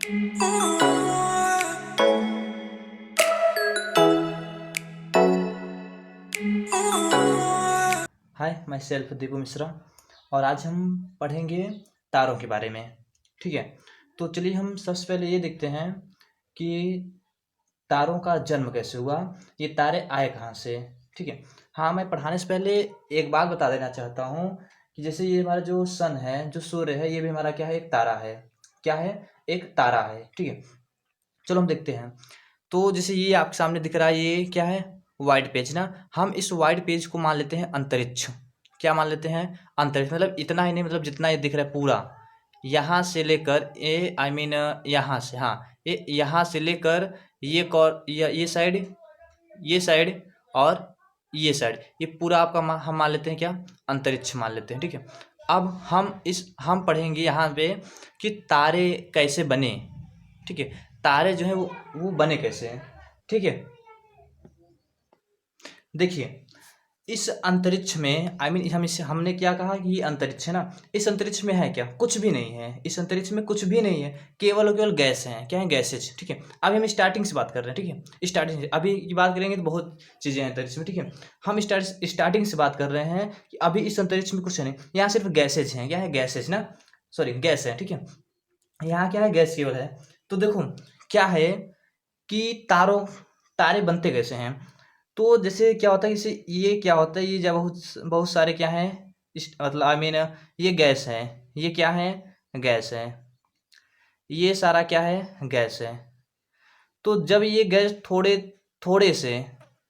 Hi, my self Deepu Mishra. और आज हम पढ़ेंगे तारों के बारे में। ठीक है, तो चलिए हम सबसे पहले ये देखते हैं कि तारों का जन्म कैसे हुआ, ये तारे आए कहाँ से। ठीक है, हाँ, मैं पढ़ाने से पहले एक बात बता देना चाहता हूँ कि जैसे ये हमारा जो सन है, जो सूर्य है, ये भी हमारा क्या है, एक तारा है। क्या है? एक तारा है। ठीक है, चलो हम देखते हैं। तो जैसे ये आपके सामने दिख रहा है, ये क्या है? वाइट पेज ना। हम इस वाइट पेज को मान लेते हैं अंतरिक्ष। क्या मान लेते हैं? अंतरिक्ष। मतलब इतना ही नहीं, मतलब जितना ये दिख रहा है पूरा, यहाँ से लेकर आई मीन यहाँ से, हाँ, ये यहाँ से लेकर ये साइड, ये साइड और ये साइड, ये पूरा आपका हम मान लेते हैं क्या? अंतरिक्ष मान लेते हैं। ठीक है, अब हम पढ़ेंगे यहाँ पे कि तारे कैसे बने। ठीक है, तारे जो है वो बने कैसे हैं। ठीक है, देखिए इस अंतरिक्ष में हमने क्या कहा कि ये अंतरिक्ष है ना। इस अंतरिक्ष में है क्या? कुछ भी नहीं है। इस अंतरिक्ष में कुछ भी नहीं है, केवल और केवल गैस हैं। क्या है? गैसेज। ठीक है, अभी हम स्टार्टिंग से बात कर रहे हैं। ठीक है, स्टार्टिंग से अभी की बात करेंगे तो बहुत चीज़ें हैं अंतरिक्ष में। ठीक है, हम स्टार्टिंग से बात कर रहे हैं कि अभी इस अंतरिक्ष में कुछ नहीं, यहाँ सिर्फ गैसेज हैं। क्या है? गैसेज ना, सॉरी, गैस है। ठीक है, यहाँ क्या है? गैस केवल है। तो देखो क्या है कि तारे बनते कैसे हैं। तो जैसे क्या होता है, जैसे ये क्या होता है, ये जब बहुत बहुत सारे क्या है, मतलब ये गैस है। ये क्या है? गैस है। ये सारा क्या है? गैस है। तो जब ये गैस थोड़े थोड़े से,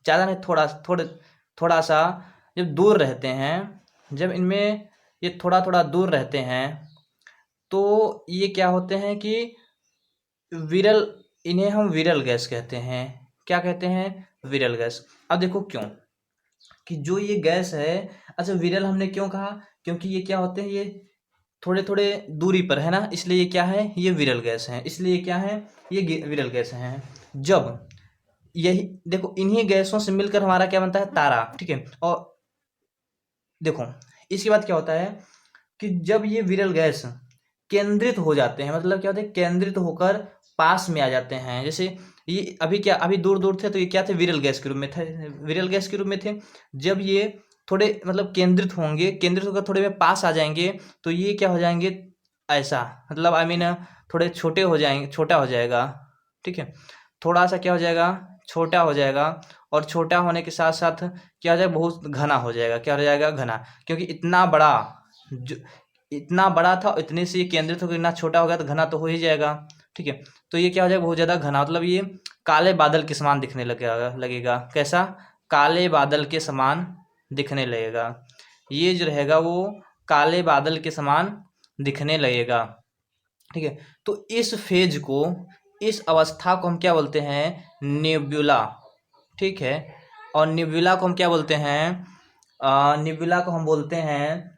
ज़्यादा नहीं, थोड़ा सा जब दूर रहते हैं, जब इनमें ये थोड़ा थोड़ा दूर रहते हैं, तो ये क्या होते हैं कि विरल, इन्हें हम विरल गैस कहते हैं। क्या कहते हैं? विरल गैस। अब देखो क्यों कि जो ये गैस है, अच्छा, विरल हमने क्यों कहा? क्योंकि ये क्या होते हैं, ये थोड़े थोड़े दूरी पर है ना, इसलिए ये क्या है? ये विरल गैस है। इसलिए ये क्या है? ये विरल गैस हैं। जब यही देखो, इन्हीं गैसों से मिलकर हमारा क्या बनता है? तारा। ठीक है, और देखो इसके बाद क्या होता है कि जब ये विरल गैस केंद्रित हो जाते हैं, मतलब क्या होता है? केंद्रित होकर पास में आ जाते हैं। जैसे ये अभी दूर दूर थे, तो ये क्या थे? विरल गैस के रूप में थे, विरल गैस के रूप में थे। जब ये थोड़े मतलब केंद्रित होंगे, केंद्रित होकर थोड़े में पास आ जाएंगे, तो ये क्या हो जाएंगे? ऐसा, मतलब थोड़े छोटे हो जाएंगे, छोटा हो जाएगा। ठीक है, थोड़ा सा क्या हो जाएगा? छोटा हो जाएगा। और छोटा होने के साथ साथ क्या हो जाएगा? बहुत घना हो जाएगा। क्या हो जाएगा? घना। क्योंकि इतना बड़ा था, इतने से ये केंद्रित होकर इतना छोटा हो गया, तो घना तो हो ही जाएगा। ठीक है, तो ये क्या हो जाएगा? बहुत ज़्यादा घना, मतलब ये काले बादल के समान दिखने लगेगा। कैसा? काले बादल के समान दिखने लगेगा। ये जो रहेगा वो काले बादल के समान दिखने लगेगा। ठीक है, तो इस फेज को, इस अवस्था को हम क्या बोलते हैं? नेब्युला। ठीक है, और नेब्युला को हम क्या बोलते हैं? नेब्युला को हम बोलते हैं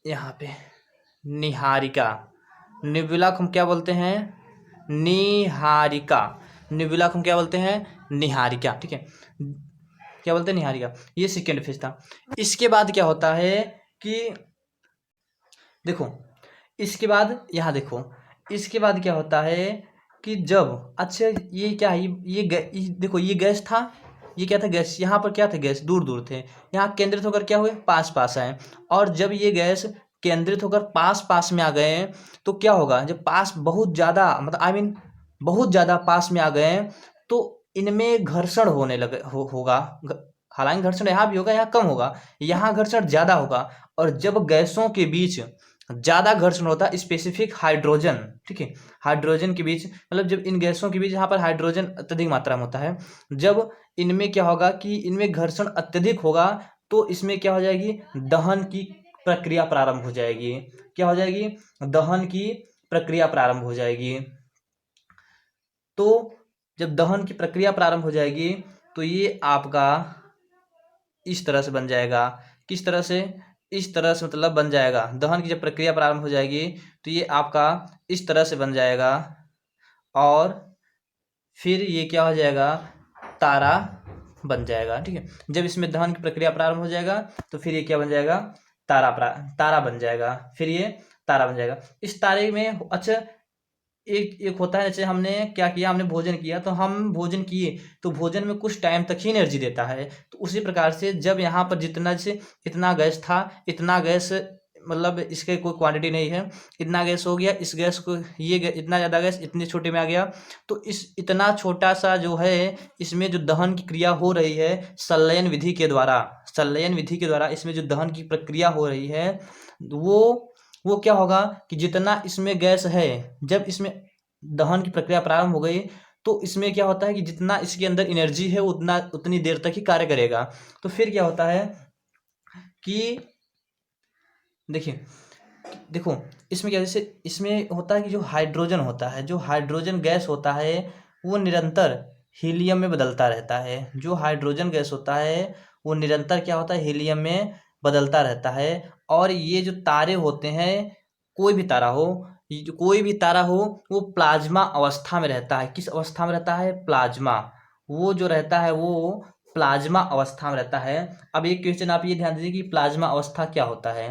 यहाँ पे निहारिका। नेबुला को हम क्या बोलते हैं? निहारिका। नेबुला को हम क्या बोलते हैं? निहारिका। ठीक है, क्या बोलते हैं? निहारिका। ये सेकेंड फेज था। इसके बाद क्या होता है कि देखो, इसके बाद यहाँ देखो, इसके बाद क्या होता है कि जब, अच्छा, ये क्या है? देखो, ये गैस था। ये क्या था? गैस। यहाँ पर क्या थे? गैस दूर दूर थे। यहाँ केंद्रित होकर क्या हुए? पास पास आए। और जब ये गैस केंद्रित होकर पास पास में आ गए, तो क्या होगा? जब पास बहुत ज़्यादा, मतलब बहुत ज़्यादा पास में आ गए, तो इनमें घर्षण होने लगे होगा। हालांकि घर्षण यहाँ भी होगा, यहाँ कम होगा, यहाँ घर्षण ज़्यादा होगा। और जब गैसों के बीच ज़्यादा घर्षण होता है, स्पेसिफिक हाइड्रोजन, ठीक है, हाइड्रोजन के बीच, मतलब जब इन गैसों के बीच यहाँ पर हाइड्रोजन अत्यधिक मात्रा में होता है, जब इनमें क्या होगा कि इनमें घर्षण अत्यधिक होगा, तो इसमें क्या हो जाएगी? दहन की प्रक्रिया प्रारंभ हो जाएगी। क्या हो जाएगी? दहन की प्रक्रिया प्रारंभ हो जाएगी। तो जब दहन की प्रक्रिया प्रारंभ हो जाएगी, तो ये आपका इस तरह से बन जाएगा। किस तरह से? इस तरह से, मतलब बन जाएगा। दहन की जब प्रक्रिया प्रारंभ हो जाएगी, तो ये आपका इस तरह से बन जाएगा। और फिर ये क्या हो जाएगा? तारा बन जाएगा। ठीक है, जब इसमें दहन की प्रक्रिया प्रारंभ हो जाएगा, तो फिर ये क्या बन जाएगा? तारा बन जाएगा। फिर ये तारा बन जाएगा। इस तारे में, अच्छा, एक एक होता है, जैसे हमने क्या किया, हमने भोजन किया, तो हम भोजन किए तो भोजन में कुछ टाइम तक ही एनर्जी देता है। तो उसी प्रकार से जब यहाँ पर जितना, जैसे इतना गैस था, इतना गैस मतलब इसके कोई क्वांटिटी नहीं है, इतना गैस हो गया, इस गैस को इतना ज़्यादा गैस इतने छोटे में आ गया, तो इस इतना छोटा सा जो है इसमें जो दहन की क्रिया हो रही है संलयन विधि के द्वारा, संलयन विधि के द्वारा इसमें जो दहन की प्रक्रिया हो रही है, वो क्या होगा कि जितना इसमें गैस है, जब इसमें दहन की प्रक्रिया प्रारंभ हो गई, तो इसमें क्या होता है कि जितना इसके अंदर एनर्जी है उतनी देर तक ही कार्य करेगा। तो फिर क्या होता है कि देखिए, देखो इसमें क्या, जैसे इसमें होता है कि जो हाइड्रोजन होता है, जो हाइड्रोजन गैस होता है, वो निरंतर हीलियम में बदलता रहता है। जो हाइड्रोजन गैस होता है वो निरंतर क्या होता है, हीलियम में बदलता रहता है। और ये जो तारे होते हैं, कोई भी तारा हो, कोई भी तारा हो, वो प्लाज्मा अवस्था में रहता है। किस अवस्था में रहता है? प्लाज्मा। वो जो रहता है वो प्लाज्मा अवस्था में रहता है। अब एक क्वेश्चन आप ये ध्यान दीजिए कि प्लाज्मा अवस्था क्या होता है।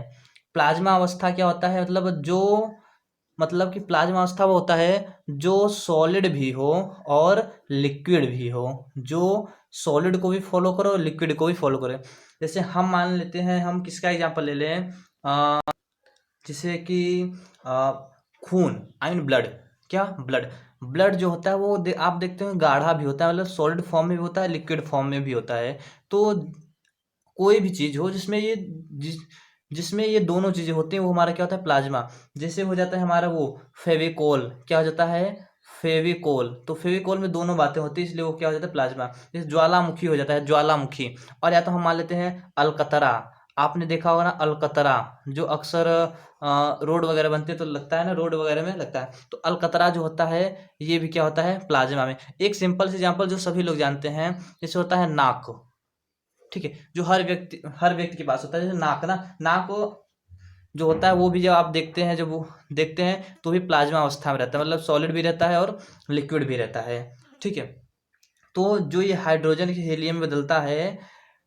प्लाज्मा अवस्था क्या होता है, मतलब कि प्लाज्मा अवस्था वो होता है जो सॉलिड भी हो और लिक्विड भी हो, जो सॉलिड को भी फॉलो करो और लिक्विड को भी फॉलो करे। जैसे हम मान लेते हैं, हम किसका एग्जांपल ले लें, जैसे कि खून, आई मीन ब्लड। क्या? ब्लड। ब्लड जो होता है वो आप देखते हो गाढ़ा भी होता है, मतलब सॉलिड फॉर्म में भी होता है, लिक्विड फॉर्म में भी होता है। तो कोई भी चीज़ हो जिसमें ये दोनों चीज़ें होती हैं, वो हमारा क्या होता है? प्लाज्मा। जैसे हो जाता है हमारा वो फेविकोल, क्या हो जाता है? फेविकोल। तो फेविकोल में दोनों बातें होती हैं, इसलिए वो क्या हो जाता है? प्लाज्मा। जैसे ज्वालामुखी हो जाता है, ज्वालामुखी। और या तो हम मान लेते हैं अलकतरा। आपने देखा होगा ना अलकतरा, जो अक्सर रोड वगैरह बनते हैं तो लगता है ना, रोड वगैरह में लगता है। तो अलकतरा जो होता है, ये भी क्या होता है? प्लाज्मा में। एक सिंपल सी एग्जांपल जो सभी लोग जानते हैं, जैसे होता है नाक। ठीक है, जो हर व्यक्ति के पास होता है, जैसे नाक ना, नाक जो होता है वो भी जब आप देखते हैं, जब वो देखते हैं तो भी प्लाज्मा अवस्था में रहता है, मतलब सॉलिड भी रहता है और लिक्विड भी रहता है। ठीक है, तो जो ये हाइड्रोजन की हीलियम में बदलता है,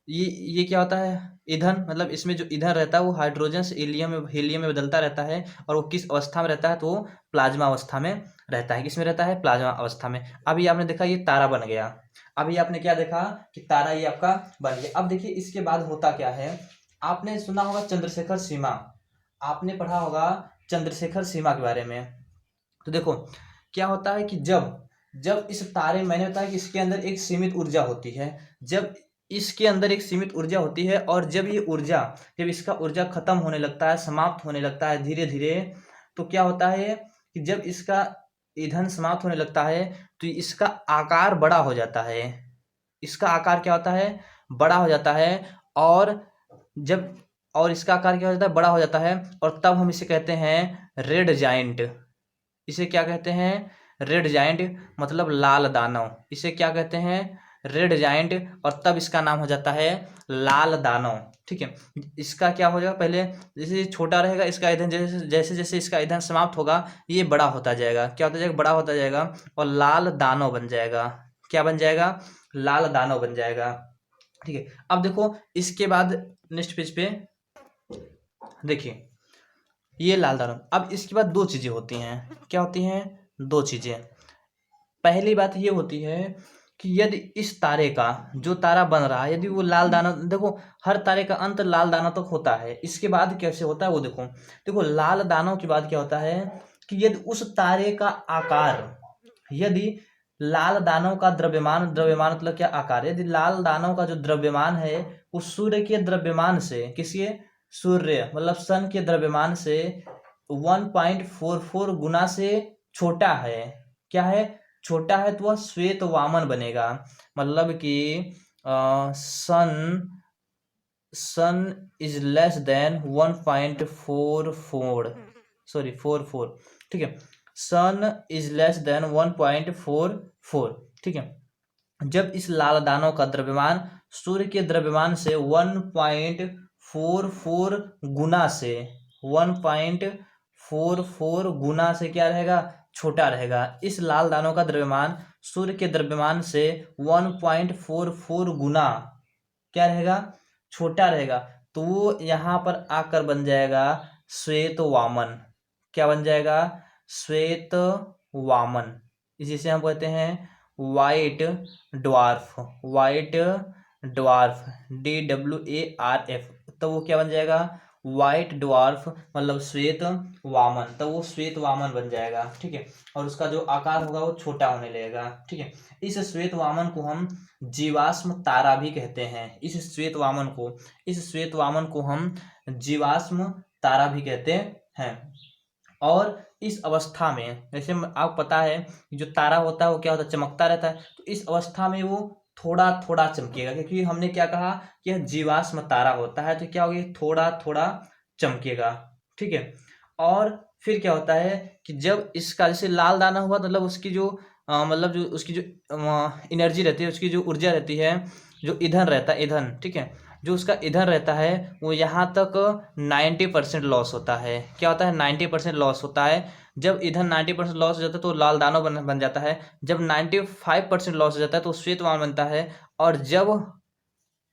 ये क्या होता है? ईंधन, मतलब इसमें जो ईंधन रहता है वो हाइड्रोजन से हीलियम में बदलता रहता है। और वो किस अवस्था में रहता है? तो वो प्लाज्मा अवस्था में रहता है। किसमें रहता है? प्लाज्मा अवस्था में। अभी आपने देखा ये तारा बन गया, अभी आपने क्या देखा कि तारा ये आपका बन गया। अब देखिए इसके बाद होता क्या है, आपने सुना होगा चंद्रशेखर सीमा, आपने पढ़ा होगा चंद्रशेखर सीमा के बारे में। तो देखो क्या होता है कि जब जब इस तारे, मैंने बताया कि इसके अंदर एक सीमित ऊर्जा होती है, जब इसके अंदर एक सीमित ऊर्जा होती है, और जब इसका ऊर्जा खत्म होने लगता है, समाप्त होने लगता है धीरे धीरे, तो क्या होता है कि जब इसका ईंधन समाप्त होने लगता है तो इसका आकार बड़ा हो जाता है। इसका आकार क्या होता है? बड़ा हो जाता है। और जब और इसका आकार क्या हो जाता है? बड़ा हो जाता है। और तब हम इसे कहते हैं रेड जाइंट। इसे क्या कहते हैं? रेड जाइंट, मतलब लाल दानव। इसे क्या कहते हैं? Red giant. और तब इसका नाम हो जाता है लाल दानव। ठीक है, इसका क्या हो जाएगा, पहले जैसे छोटा रहेगा इसका ईंधन, जैसे जैसे जैसे इसका ईंधन समाप्त होगा ये बड़ा होता जाएगा। क्या होता जाएगा? बड़ा होता जाएगा और लाल दानव बन जाएगा। क्या बन जाएगा? लाल दानव बन जाएगा। ठीक है, अब देखो इसके बाद नेक्स्ट पेज पे देखिए, ये लाल दानव। अब इसके बाद दो चीजें होती हैं। क्या होती हैं? दो चीजें। पहली बात ये होती है कि यदि इस तारे का, जो तारा बन रहा है, यदि वो लाल दानव, देखो हर तारे का अंत लाल दानव तक होता है, इसके बाद कैसे होता है वो देखो। देखो लाल दानव के बाद क्या होता है कि यदि उस तारे का आकार, यदि लाल दानव का द्रव्यमान, द्रव्यमान मतलब क्या? आकार। यदि लाल दानव का जो द्रव्यमान है वो सूर्य के द्रव्यमान से, किसके? सूर्य मतलब सन के द्रव्यमान से 1.44 गुना से छोटा है। क्या है? छोटा है, तो वह श्वेत वामन बनेगा। मतलब कि सन सन इज लेस देन 1.44, सॉरी 44। ठीक है, सन इज लेस देन 1.44। ठीक है, जब इस लाल दानव का द्रव्यमान सूर्य के द्रव्यमान से 1.44 गुना से 1.44 गुना से क्या रहेगा? छोटा रहेगा। इस लाल दानव का द्रव्यमान सूर्य के द्रव्यमान से 1.44 गुना क्या रहेगा? छोटा रहेगा। तो वो यहाँ पर आकर बन जाएगा श्वेत वामन। क्या बन जाएगा? श्वेत वामन, इसी से हम कहते हैं white dwarf, white dwarf, DWARF। तो वो क्या बन जाएगा, वाइट ड्वार्फ मतलब श्वेत वामन, तो वो श्वेत वामन बन जाएगा, ठीक है। और उसका जो आकार होगा वो छोटा होने लगेगा, ठीक है। इस श्वेत वामन को हम जीवाश्म तारा भी कहते हैं, इस श्वेत वामन को हम जीवाश्म तारा भी कहते हैं। और इस अवस्था में जैसे आपको पता है जो तारा होता है वो क्या होता है, चमकता रहता है। तो इस अवस्था में वो थोड़ा थोड़ा चमकेगा, क्योंकि हमने क्या कहा कि यह जीवाश्म तारा होता है, तो क्या होगा, थोड़ा थोड़ा चमकेगा, ठीक है। और फिर क्या होता है कि जब इसका जैसे लाल दाना हुआ, मतलब उसकी जो मतलब जो उसकी जो एनर्जी रहती है, उसकी जो ऊर्जा रहती है, जो ईंधन रहता है, ईंधन, ठीक है, जो उसका ईंधन रहता है वो यहाँ तक 90% लॉस होता है। क्या होता है, 90% लॉस होता है। जब ईंधन 90% लॉस हो जाता है तो लाल दानव बन जाता है। जब 95% लॉस हो जाता है तो श्वेत वामन बनता है। और जब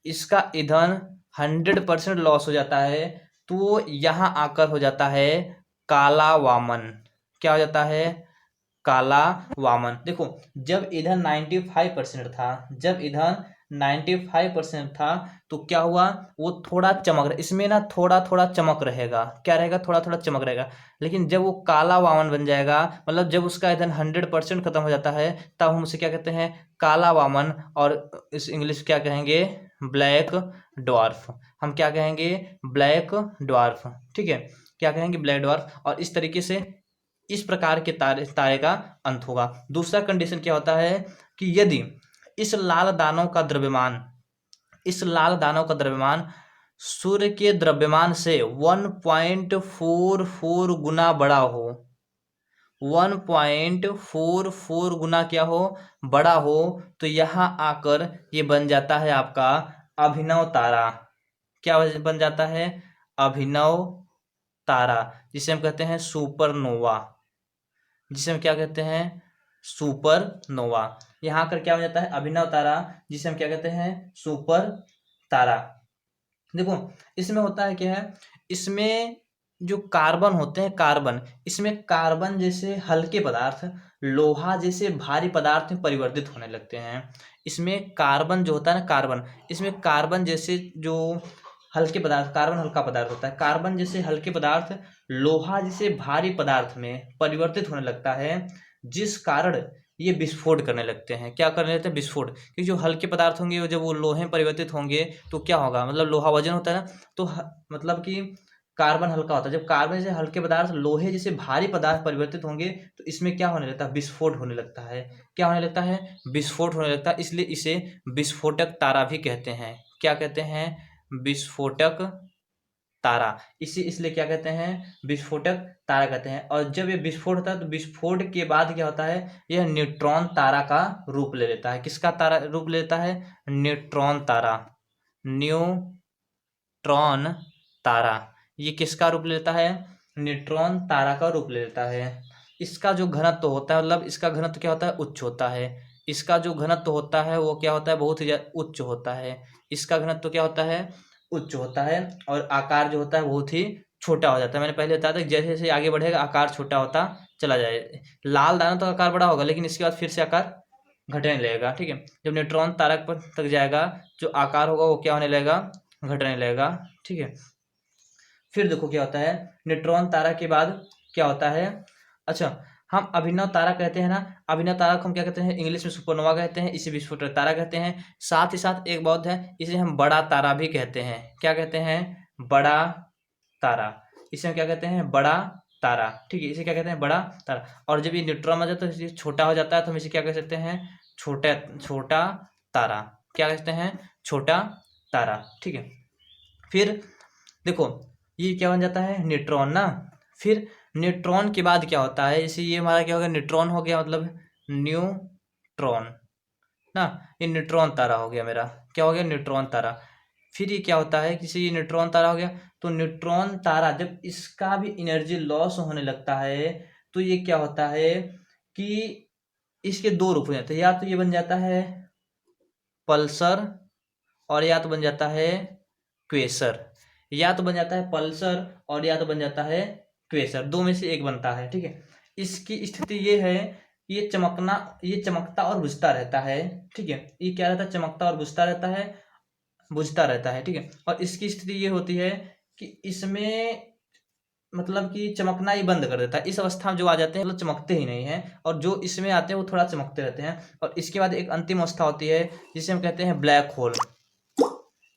इसका ईंधन 100% लॉस हो जाता है तो यहाँ आकर हो जाता है काला वामन। क्या हो जाता है, काला वामन। देखो जब ईंधन 95% था, जब ईंधन 95% था तो क्या हुआ, वो थोड़ा चमक रहा, इसमें ना थोड़ा थोड़ा चमक रहेगा, क्या रहेगा, थोड़ा थोड़ा चमक रहेगा। लेकिन जब वो काला वामन बन जाएगा, मतलब जब उसका ईंधन 100% खत्म हो जाता है, तब हम उसे क्या कहते हैं, काला वामन। और इस इंग्लिश क्या कहेंगे, ब्लैक ड्वार्फ। हम क्या कहेंगे, ब्लैक ड्वार्फ, ठीक है, क्या कहेंगे, ब्लैक ड्वार्फ। और इस तरीके से इस प्रकार के तारे का अंत होगा। दूसरा कंडीशन क्या होता है कि यदि इस लाल दानव का द्रव्यमान, इस लाल दानव का द्रव्यमान सूर्य के द्रव्यमान से 1.44 गुना बड़ा हो, 1.44 गुना क्या हो, बड़ा हो, तो यहाँ आकर ये बन जाता है आपका अभिनव तारा। क्या बन जाता है, अभिनव तारा, जिसे हम कहते हैं सुपरनोवा, जिसे हम क्या कहते हैं, सुपरनोवा। यहाँ आकर क्या हो जाता है, अभिनव तारा, जिसे हम क्या कहते हैं, सुपर तारा। देखो इसमें होता है क्या है, इसमें जो कार्बन होते हैं, कार्बन, इसमें कार्बन जैसे हल्के पदार्थ लोहा जैसे भारी पदार्थ में परिवर्तित होने लगते हैं। इसमें कार्बन जो होता है ना, कार्बन, इसमें कार्बन जैसे जो हल्के पदार्थ, कार्बन हल्का पदार्थ होता है, कार्बन जैसे हल्के पदार्थ लोहा जैसे भारी पदार्थ में परिवर्तित होने लगता है, जिस कारण ये विस्फोट करने लगते हैं। क्या करने लगते हैं, विस्फोट। क्योंकि जो हल्के पदार्थ होंगे वो जब वो लोहे में परिवर्तित होंगे तो क्या होगा, मतलब लोहा वजन होता है ना, तो मतलब कि कार्बन हल्का होता है। जब कार्बन जैसे हल्के पदार्थ लोहे जैसे भारी पदार्थ परिवर्तित होंगे तो इसमें क्या होने लगता है, विस्फोट होने लगता है। क्या होने लगता है, विस्फोट होने लगता है। इसलिए इसे विस्फोटक तारा भी कहते हैं। क्या कहते हैं, विस्फोटक तारा। इसी इसलिए क्या कहते हैं, विस्फोटक तारा कहते हैं। और जब ये विस्फोट होता है तो विस्फोट के बाद क्या होता है, यह न्यूट्रॉन तारा का रूप ले लेता है। किसका तारा रूप लेता है, न्यूट्रॉन तारा, न्यूट्रॉन तारा। ये किसका रूप लेता है, न्यूट्रॉन तारा का रूप ले लेता है। इसका जो घनत्व होता है, मतलब इसका घनत्व क्या होता है, उच्च होता है। इसका जो घनत्व होता है वो क्या होता है, बहुत ही उच्च होता है। इसका घनत्व क्या होता है, उच्च होता है। और आकार जो होता है बहुत ही छोटा हो जाता है। मैंने पहले बताया था कि जैसे जैसे आगे बढ़ेगा आकार छोटा होता चला जाए। लाल दाना तो आकार बड़ा होगा, लेकिन इसके बाद फिर से आकार घटने लगेगा, ठीक है। जब न्यूट्रॉन तारक पर तक जाएगा जो आकार होगा वो क्या होने लगेगा, घटने लगेगा, ठीक है। फिर देखो क्या होता है, न्यूट्रॉन तारा के बाद क्या होता है, अच्छा हम अभिनव तारा कहते हैं ना, अभिनव तारा को हम क्या कहते हैं, इंग्लिश में सुपरनोवा कहते हैं, इसे विस्फोटक तारा कहते हैं। साथ ही साथ एक बात है, इसे हम बड़ा तारा भी कहते हैं। क्या कहते हैं, बड़ा तारा। इसे हम क्या कहते हैं, बड़ा तारा, ठीक है, इसे क्या कहते हैं, बड़ा तारा। और जब ये न्यूट्रॉन में जाता है तो ये छोटा हो जाता है, तो हम इसे क्या कह सकते हैं, छोटा छोटा तारा। क्या कहते हैं, छोटा तारा, ठीक है। फिर देखो ये क्या बन जाता है, न्यूट्रॉन ना। फिर न्यूट्रॉन के बाद क्या होता है, जैसे ये हमारा क्या हो गया, न्यूट्रॉन हो गया, मतलब न्यूट्रॉन ना, ये न्यूट्रॉन तारा हो गया मेरा। क्या हो गया, न्यूट्रॉन तारा। फिर ये क्या होता है, किसी ये न्यूट्रॉन तारा हो गया, तो न्यूट्रॉन तारा जब इसका भी एनर्जी लॉस होने लगता है तो ये क्या होता है कि इसके दो रूप हो जाते हैं, या तो ये बन जाता है पल्सर, और या तो बन जाता है क्वेसर। या तो बन जाता है पल्सर और या तो बन जाता है क्वेसर, दो में से एक बनता है, ठीक है। इसकी स्थिति ये है, ये चमकता और बुझता रहता है, ठीक है। ये क्या रहता है, चमकता और बुझता रहता है, ठीक है। और इसकी स्थिति ये होती है कि इसमें मतलब कि चमकना ही बंद कर देता है। इस अवस्था में जो आ जाते हैं मतलब चमकते ही नहीं हैं, और जो इसमें आते हैं वो थोड़ा चमकते रहते हैं। और इसके बाद एक अंतिम अवस्था होती है जिसे हम कहते हैं ब्लैक होल।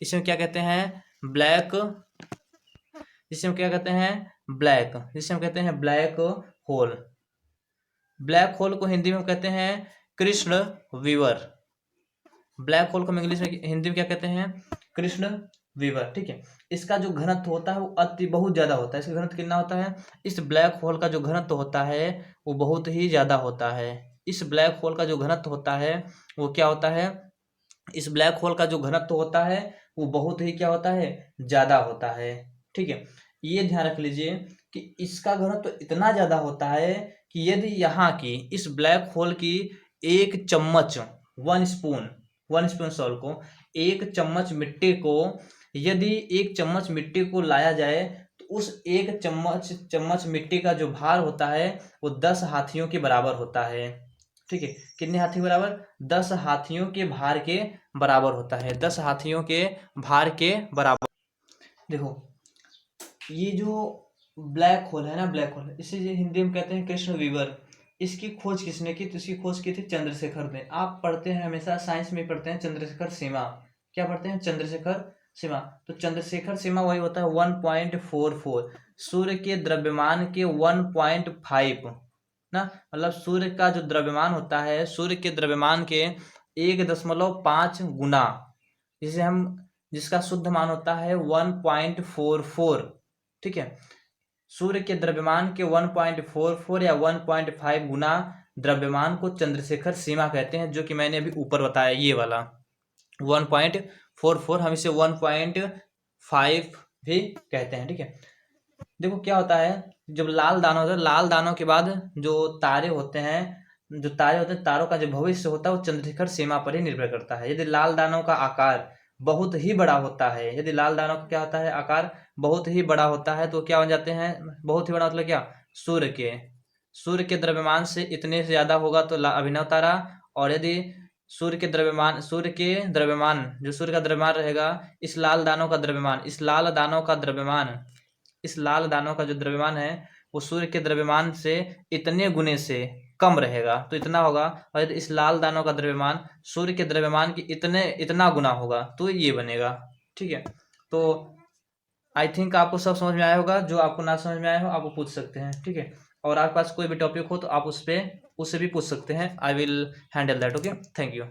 इसमें क्या कहते हैं, ब्लैक, जिसे हम क्या कहते हैं, ब्लैक, जिसे हम कहते हैं ब्लैक होल। ब्लैक होल को हिंदी में कहते हैं कृष्ण विवर। ब्लैक होल को हम इंग्लिश में हिंदी में क्या कहते हैं, कृष्ण विवर, ठीक है। इसका जो घनत्व होता है वो बहुत ज्यादा होता है। इसका घनत्व कितना होता है, इस ब्लैक होल का जो घनत्व होता है वो बहुत ही ज्यादा होता है। इस ब्लैक होल का जो घनत्व होता है वो क्या होता है, इस ब्लैक होल का जो घनत्व होता है वो बहुत ही क्या होता है, ज्यादा होता है, ठीक है। ये ध्यान रख लीजिए कि इसका घनत्व इतना ज्यादा होता है कि यदि यहाँ की इस ब्लैक होल की एक चम्मच, वन स्पून सॉल्ट को, एक चम्मच मिट्टी को, यदि एक चम्मच मिट्टी को लाया जाए तो उस एक चम्मच मिट्टी का जो भार होता है वो 10 हाथियों के बराबर होता है, ठीक है। कितने हाथी बराबर, 10 हाथियों के भार के बराबर होता है, 10 हाथियों के भार के बराबर। देखो ये जो ब्लैक होल है ना, ब्लैक होल, इसे हिंदी में कहते हैं कृष्ण विवर। इसकी खोज किसने की, तो इसकी खोज की थी चंद्रशेखर ने। आप पढ़ते हैं हमेशा साइंस में पढ़ते हैं चंद्रशेखर सीमा, क्या पढ़ते हैं, चंद्रशेखर सीमा। तो चंद्रशेखर सीमा वही होता है 1.44, सूर्य के द्रव्यमान के 1.5 ना, मतलब सूर्य का जो द्रव्यमान होता है सूर्य के द्रव्यमान के 1.5 गुना, जिसे हम, जिसका शुद्ध मान होता है 1.44, ठीक है। सूर्य के द्रव्यमान के 1.44 या 1.5 गुना द्रव्यमान को चंद्रशेखर सीमा कहते हैं, जो कि मैंने अभी ऊपर बताया ये वाला 1.44, हम इसे 1.5 भी कहते हैं, ठीक है। देखो क्या होता है, जब लाल दाना होता है, लाल दानों के बाद जो तारे होते हैं, तारों का जो भविष्य होता है वो चंद्रशेखर सीमा पर ही निर्भर करता है। यदि लाल दानों का आकार बहुत ही बड़ा होता है, यदि लाल दानों का क्या होता है, आकार बहुत ही बड़ा होता है, तो क्या बन जाते हैं, बहुत ही बड़ा मतलब क्या, सूर्य के द्रव्यमान से इतने से ज्यादा होगा तो अभिनव तारा। और यदि सूर्य के द्रव्यमान जो सूर्य का द्रव्यमान रहेगा, इस लाल दानों का द्रव्यमान, इस लाल दानों का जो द्रव्यमान है वो सूर्य के द्रव्यमान से इतने गुने से कम रहेगा, तो इतना होगा। और यदि इस लाल दानों का द्रव्यमान सूर्य के द्रव्यमान की इतना गुना होगा तो ये बनेगा, ठीक है। तो आई थिंक आपको सब समझ में आया होगा, जो आपको ना समझ में आया हो आप वो पूछ सकते हैं, ठीक है। और आपके पास कोई भी टॉपिक हो तो आप उससे भी पूछ सकते हैं, I will handle that, okay, thank you.